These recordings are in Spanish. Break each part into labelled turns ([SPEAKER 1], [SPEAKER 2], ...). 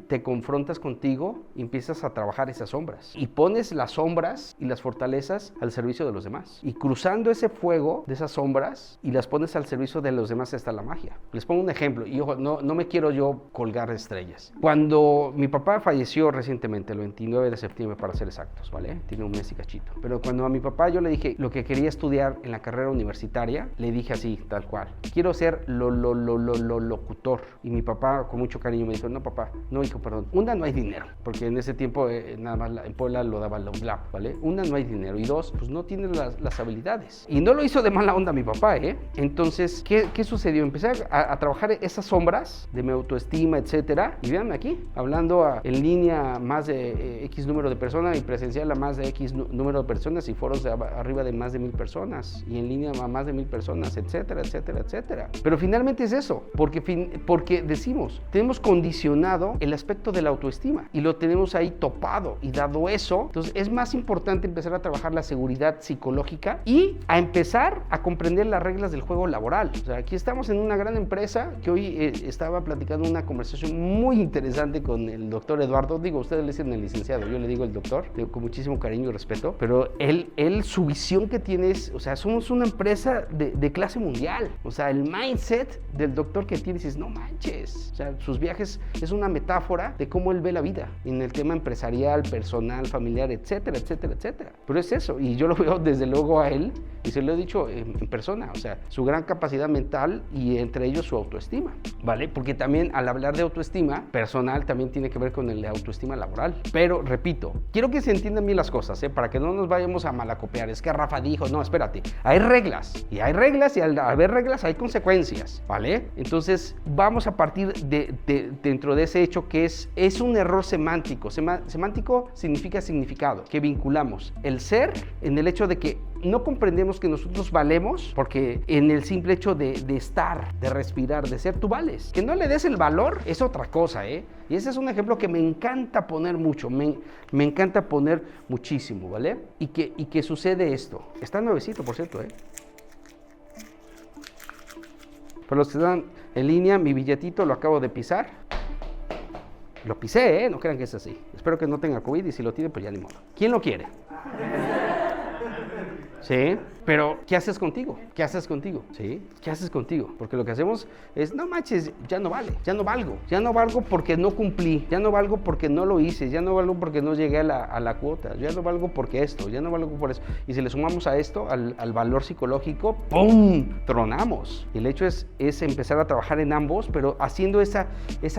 [SPEAKER 1] te confrontas contigo y empiezas a trabajar esas sombras. Y pones las sombras y las fortalezas al servicio de los demás. Y cruzando ese fuego de esas sombras y las pones al servicio de los demás está la magia. Les pongo un ejemplo, y ojo, no me quiero yo colgar estrellas. Cuando mi papá falleció recientemente, el 29 de septiembre para ser exactos, ¿vale? Tiene un mes y cachito. Pero cuando a mi papá yo le dije lo que quería estudiar en la carrera universitaria, le dije así, tal cual. Quiero ser locutor. Y mi papá con mucho cariño me dijo, no papá, no hijo, perdón. Una, no hay dinero, porque en ese tiempo nada más en Puebla lo daba la UNLAP, ¿vale? Una, no hay dinero. Y dos, pues no tiene las habilidades. Y no lo hizo de mala onda mi papá, ¿eh? Entonces, ¿qué sucedió? Empecé a trabajar esas sombras de mi autoestima, etcétera. Y véanme aquí, hablando en línea más de X número de personas y presencial a más de X número de personas y foros de arriba de más de 1000 personas y en línea a más de 1000 personas, etcétera, etcétera, etcétera. Pero finalmente es eso, porque decimos, tenemos condicionado el aspecto de la autoestima y lo tenemos ahí topado, y dado eso, entonces es más importante empezar a trabajar la seguridad psicológica y a empezar a comprender las reglas del juego laboral. O sea, aquí estamos en una gran empresa que hoy estaba platicando una conversación muy interesante con el doctor Eduardo. Digo, ustedes le dicen el licenciado, yo le digo el doctor, con muchísimo cariño y respeto, pero él su visión que tiene es, o sea, somos una empresa de clase mundial. O sea, el mindset del doctor que tiene es, no manches, o sea, sus viajes es una metáfora de cómo él ve la vida en el tema empresarial, personal, familiar, etcétera, etcétera, etcétera. Pero es eso, y yo lo veo desde luego a él, y se lo he dicho en persona, o sea, su gran capacidad mental y entre ellos su autoestima, ¿vale? Porque también al hablar de autoestima personal también tiene que ver con el de autoestima laboral. Pero, repito, quiero que se entiendan bien las cosas, para que no nos vayamos a malacopiar. Es que Rafa dijo, no, espérate, hay reglas, y al haber reglas hay consecuencias, ¿vale? Entonces, vamos a partir dentro de ese hecho que es un error semántico. Semántico significa significado, que vinculamos el ser en el hecho de que no comprendemos que nosotros valemos, porque en el simple hecho de estar, de respirar, de ser, tú vales. Que no le des el valor es otra cosa, ¿eh? Y ese es un ejemplo que me encanta poner mucho, me encanta poner muchísimo, ¿vale? Y que sucede esto. Está nuevecito, por cierto, ¿eh? Para los que están en línea, mi billetito lo acabo de pisar. Lo pisé, ¿eh? No crean que es así. Espero que no tenga COVID y si lo tiene, pues ya ni modo. ¿Quién lo quiere? ¿Sí? Pero, ¿qué haces contigo? ¿Qué haces contigo? ¿Sí? ¿Qué haces contigo? Porque lo que hacemos es, no manches, ya no vale, ya no valgo porque no cumplí, ya no valgo porque no lo hice, ya no valgo porque no llegué a la cuota, ya no valgo porque esto, ya no valgo por eso. Y si le sumamos a esto, al valor psicológico, ¡pum!, tronamos. Y el hecho es empezar a trabajar en ambos, pero haciendo esa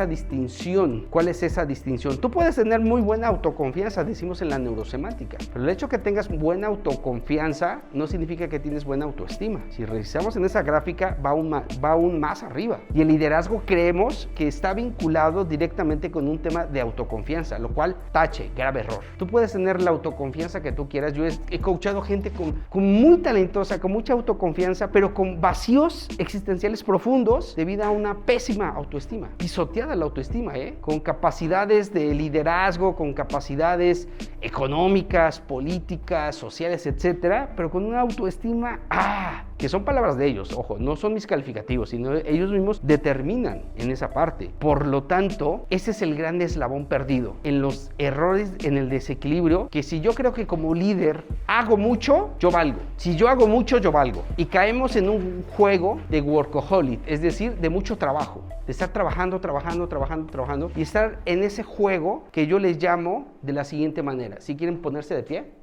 [SPEAKER 1] distinción. ¿Cuál es esa distinción? Tú puedes tener muy buena autoconfianza, decimos en la neurosemántica, pero el hecho que tengas buena autoconfianza no significa que tienes buena autoestima. Si revisamos en esa gráfica, va aún más arriba. Y el liderazgo creemos que está vinculado directamente con un tema de autoconfianza, lo cual, tache, grave error. Tú puedes tener la autoconfianza que tú quieras. Yo he coachado gente con muy talentosa, con mucha autoconfianza, pero con vacíos existenciales profundos debido a una pésima autoestima. Pisoteada la autoestima, con capacidades de liderazgo, con capacidades económicas, políticas, sociales, etcétera, pero con una autoestima, que son palabras de ellos, ojo, no son mis calificativos, sino ellos mismos determinan en esa parte. Por lo tanto, ese es el gran eslabón perdido, en los errores, en el desequilibrio, que si yo creo que como líder hago mucho, yo valgo. Si yo hago mucho, yo valgo. Y caemos en un juego de workaholic, es decir, de mucho trabajo, de estar trabajando y estar en ese juego que yo les llamo de la siguiente manera. Si quieren ponerse de pie.